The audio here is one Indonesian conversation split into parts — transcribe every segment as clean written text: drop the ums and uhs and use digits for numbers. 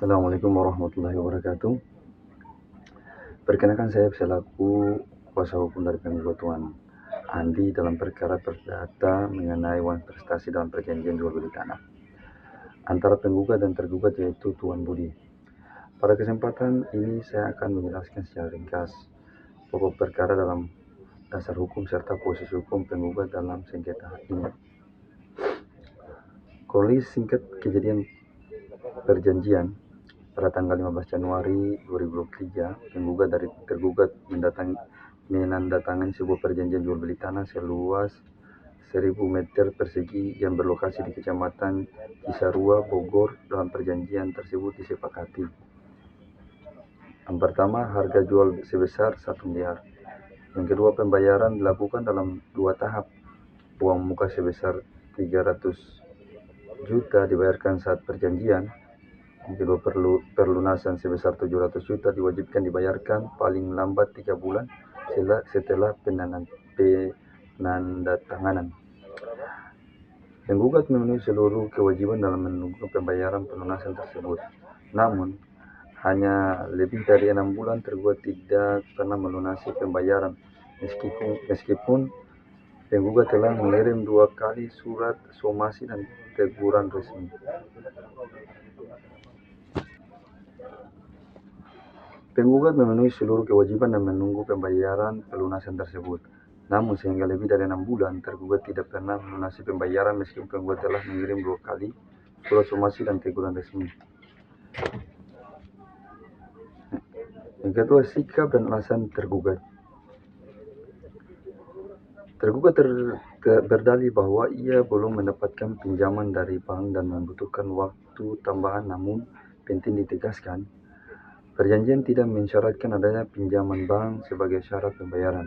Assalamualaikum warahmatullahi wabarakatuh. Perkenalkan saya selaku kuasa hukum dari penggugat Tuan Andi dalam perkara perdata mengenai uang prestasi dalam perjanjian jual beli tanah antara penggugat dan tergugat, yaitu Tuan Budi. Pada kesempatan ini saya akan menjelaskan secara ringkas pokok perkara dalam dasar hukum serta posisi hukum penggugat dalam sengketa ini. Kronologis singkat kejadian perjanjian. Pada tanggal 15 Januari 2023, penggugat dari tergugat menandatangani sebuah perjanjian jual beli tanah seluas 1000 meter persegi yang berlokasi di Kecamatan Cisarua, Bogor. Dalam perjanjian tersebut disepakati, yang pertama, harga jual sebesar 1 miliar. Yang kedua, pembayaran dilakukan dalam 2 tahap. Uang muka sebesar 300 juta dibayarkan saat perjanjian. Yang kedua, perlunasan sebesar 700 juta diwajibkan dibayarkan paling lambat 3 bulan setelah penandatanganan. Penggugat memenuhi seluruh kewajiban dalam menunggu pembayaran pelunasan tersebut. Namun, hanya lebih dari 6 bulan tergugat tidak pernah melunasi pembayaran, meskipun penggugat telah mengirim 2 kali surat somasi dan teguran resmi. Penggugat memenuhi seluruh kewajiban dan menunggu pembayaran pelunasan tersebut. Namun sehingga lebih dari 6 bulan, tergugat tidak pernah melunasi pembayaran meskipun penggugat telah mengirim 2 kali surat somasi dan teguran resmi. Yang kedua, sikap dan alasan tergugat. Tergugat berdalih bahwa ia belum mendapatkan pinjaman dari bank dan membutuhkan waktu tambahan, namun penting ditegaskan, perjanjian tidak mensyaratkan adanya pinjaman bank sebagai syarat pembayaran.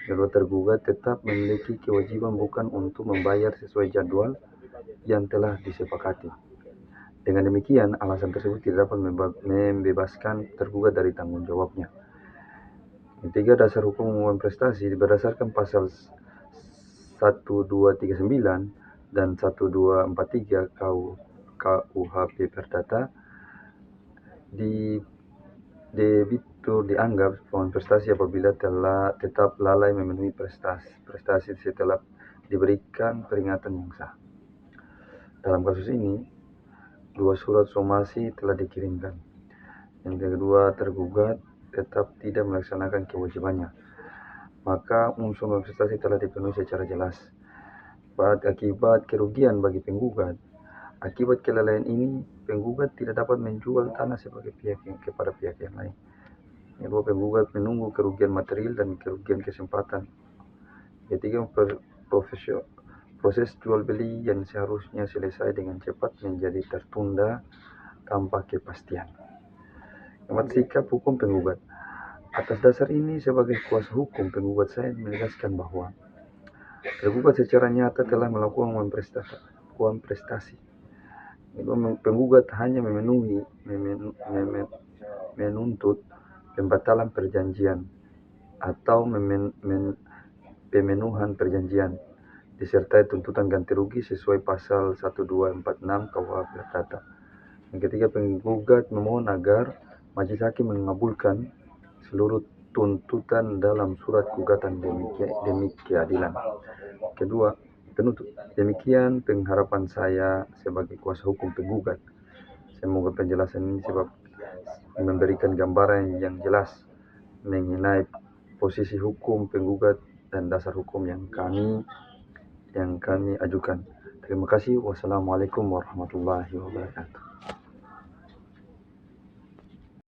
Kedua, tergugat tetap memiliki kewajiban bukan untuk membayar sesuai jadwal yang telah disepakati. Dengan demikian, alasan tersebut tidak dapat membebaskan tergugat dari tanggung jawabnya. Yang tiga, dasar hukum uang prestasi berdasarkan pasal 1239 dan 1243 KUHP Perdata. Debitur dianggap uang prestasi apabila telah tetap lalai memenuhi prestasi setelah diberikan peringatan yang sah. Dalam kasus ini, 2 surat somasi telah dikirimkan. Yang kedua, tergugat tetap tidak melaksanakan kewajibannya, maka unsur uang prestasi telah dipenuhi secara jelas. Akibat kerugian bagi penggugat, akibat kelalaian ini, penggugat tidak dapat menjual tanah sebagai kepada pihak yang lain. Yang kedua, penggugat menunggu kerugian material dan kerugian kesempatan. Ketiga, proses jual beli yang seharusnya selesai dengan cepat menjadi tertunda tanpa kepastian. Keempat, sikap hukum penggugat. Atas dasar ini, sebagai kuasa hukum penggugat, saya menegaskan bahwa tergugat secara nyata telah melakukan uang prestasi. Penggugat hanya menuntut pembatalan perjanjian atau pemenuhan perjanjian disertai tuntutan ganti rugi sesuai pasal 1246 KUHP Perdata. Yang ketiga, penggugat memohon agar majelis hakim mengabulkan seluruh tuntutan dalam surat gugatan demi keadilan. Kedua, penutup. Demikian pengharapan saya sebagai kuasa hukum penggugat. Semoga penjelasan ini memberikan gambaran yang jelas mengenai posisi hukum penggugat dan dasar hukum yang kami ajukan. Terima kasih. Wassalamualaikum warahmatullahi wabarakatuh.